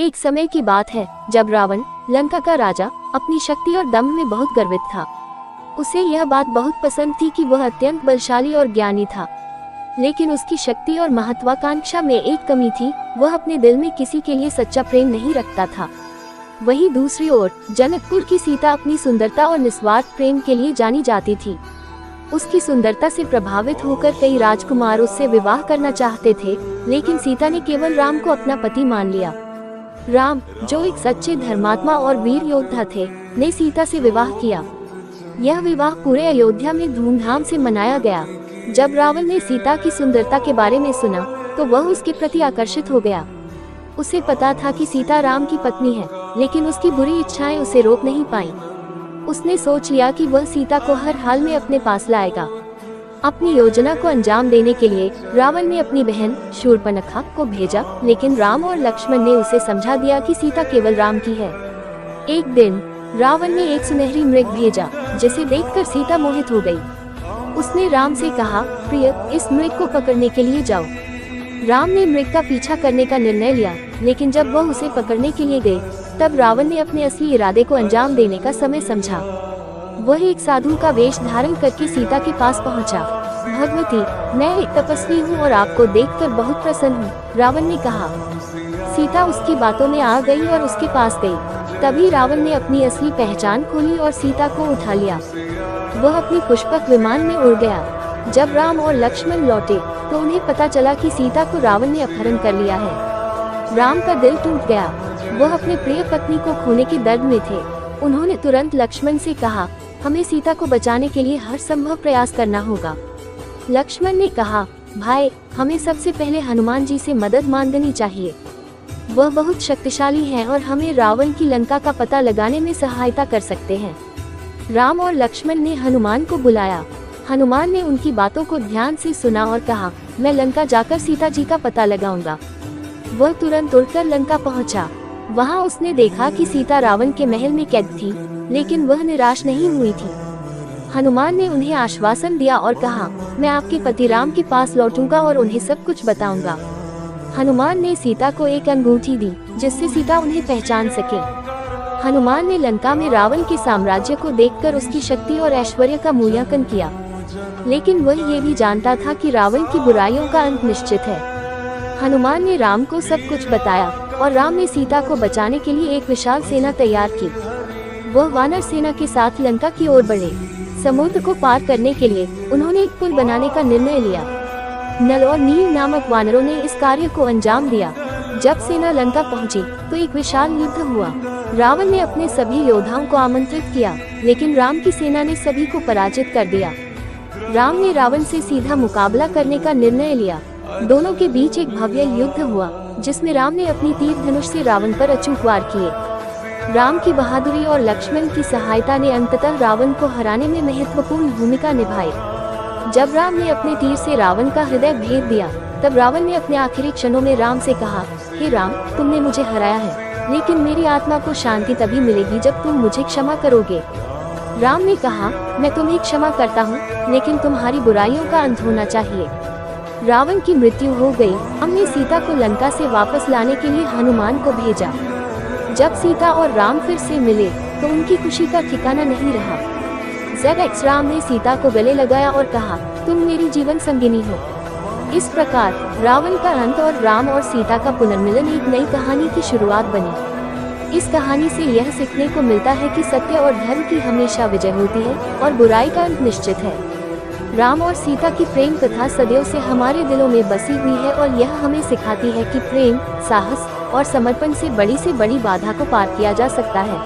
ये एक समय की बात है जब रावण, लंका का राजा, अपनी शक्ति और दम में बहुत गर्वित था। उसे यह बात बहुत पसंद थी कि वह अत्यंत बलशाली और ज्ञानी था, लेकिन उसकी शक्ति और महत्वाकांक्षा में एक कमी थी, वह अपने दिल में किसी के लिए सच्चा प्रेम नहीं रखता था। वहीं दूसरी ओर जनकपुर की सीता अपनी सुंदरता और निस्वार्थ प्रेम के लिए जानी जाती थी। उसकी सुंदरता से प्रभावित होकर कई राजकुमार उससे विवाह करना चाहते थे, लेकिन सीता ने केवल राम को अपना पति मान लिया। राम, जो एक सच्चे धर्मात्मा और वीर योद्धा थे, ने सीता से विवाह किया। यह विवाह पूरे अयोध्या में धूमधाम से मनाया गया। जब रावण ने सीता की सुंदरता के बारे में सुना तो वह उसके प्रति आकर्षित हो गया। उसे पता था कि सीता राम की पत्नी है, लेकिन उसकी बुरी इच्छाएं उसे रोक नहीं पाईं। उसने सोच लिया कि वह सीता को हर हाल में अपने पास लाएगा। अपनी योजना को अंजाम देने के लिए रावण ने अपनी बहन शूर्पणखा को भेजा, लेकिन राम और लक्ष्मण ने उसे समझा दिया कि सीता केवल राम की है। एक दिन रावण ने एक सुनहरी मृग भेजा, जिसे देखकर सीता मोहित हो गई। उसने राम से कहा, प्रिय, इस मृग को पकड़ने के लिए जाओ। राम ने मृग का पीछा करने का निर्णय लिया, लेकिन जब वह उसे पकड़ने के लिए गए, तब रावण ने अपने असली इरादे को अंजाम देने का समय समझा। वह एक साधु का वेश धारण करके सीता के पास पहुंचा। भगवती, मैं एक तपस्वी हूँ और आपको देखकर बहुत प्रसन्न हूँ, रावण ने कहा। सीता उसकी बातों में आ गई और उसके पास गई। तभी रावण ने अपनी असली पहचान खोली और सीता को उठा लिया। वह अपनी पुष्पक विमान में उड़ गया। जब राम और लक्ष्मण लौटे तो उन्हें पता चला कि सीता को रावण ने अपहरण कर लिया है। राम का दिल टूट गया। वह अपने प्रिय पत्नी को खोने के दर्द में थे। उन्होंने तुरंत लक्ष्मण से कहा, हमें सीता को बचाने के लिए हर संभव प्रयास करना होगा। लक्ष्मण ने कहा, भाई, हमें सबसे पहले हनुमान जी से मदद मांगनी चाहिए। वह बहुत शक्तिशाली हैं और हमें रावण की लंका का पता लगाने में सहायता कर सकते हैं। राम और लक्ष्मण ने हनुमान को बुलाया। हनुमान ने उनकी बातों को ध्यान से सुना और कहा, मैं लंका जाकर सीता जी का पता लगाऊंगा। वह तुरंत उड़कर लंका पहुंचा। वहां उसने देखा कि सीता रावण के महल में कैद थी, लेकिन वह निराश नहीं हुई थी। हनुमान ने उन्हें आश्वासन दिया और कहा, मैं आपके पति राम के पास लौटूंगा और उन्हें सब कुछ बताऊंगा। हनुमान ने सीता को एक अंगूठी दी, जिससे सीता उन्हें पहचान सके। हनुमान ने लंका में रावण के साम्राज्य को देखकर उसकी शक्ति और ऐश्वर्य का मूल्यांकन किया, लेकिन वह ये भी जानता था कि रावण की बुराइयों का अंत निश्चित है। हनुमान ने राम को सब कुछ बताया और राम ने सीता को बचाने के लिए एक विशाल सेना तैयार की। वह वानर सेना के साथ लंका की ओर बढ़े। समुद्र को पार करने के लिए उन्होंने एक पुल बनाने का निर्णय लिया। नल और नील नामक वानरों ने इस कार्य को अंजाम दिया। जब सेना लंका पहुंची तो एक विशाल युद्ध हुआ। रावण ने अपने सभी योद्धाओं को आमंत्रित किया, लेकिन राम की सेना ने सभी को पराजित कर दिया। राम ने रावण से सीधा मुकाबला करने का निर्णय लिया। दोनों के बीच एक भव्य युद्ध हुआ, जिसमें राम ने अपनी तीर धनुष से रावण पर अचूक वार किए। राम की बहादुरी और लक्ष्मण की सहायता ने अंततः रावण को हराने में महत्वपूर्ण भूमिका निभाई। जब राम ने अपने तीर से रावण का हृदय भेद दिया, तब रावण ने अपने आखिरी क्षणों में राम से कहा, हे राम, तुमने मुझे हराया है, लेकिन मेरी आत्मा को शांति तभी मिलेगी जब तुम मुझे क्षमा करोगे। राम ने कहा, मैं तुम्हें क्षमा करता हूँ, लेकिन तुम्हारी बुराइयों का अंत होना चाहिए। रावण की मृत्यु हो गई। हमने सीता को लंका से वापस लाने के लिए हनुमान को भेजा। जब सीता और राम फिर से मिले तो उनकी खुशी का ठिकाना नहीं रहा। ZX राम ने सीता को गले लगाया और कहा, तुम मेरी जीवन संगिनी हो। इस प्रकार रावण का अंत और राम और सीता का पुनर्मिलन एक नई कहानी की शुरुआत बनी। इस कहानी से यह सीखने को मिलता है कि सत्य और धर्म की हमेशा विजय होती है और बुराई का अंत निश्चित है। राम और सीता की प्रेम कथा सदियों से हमारे दिलों में बसी हुई है और यह हमें सिखाती है कि प्रेम, साहस और समर्पण से बड़ी बाधा को पार किया जा सकता है।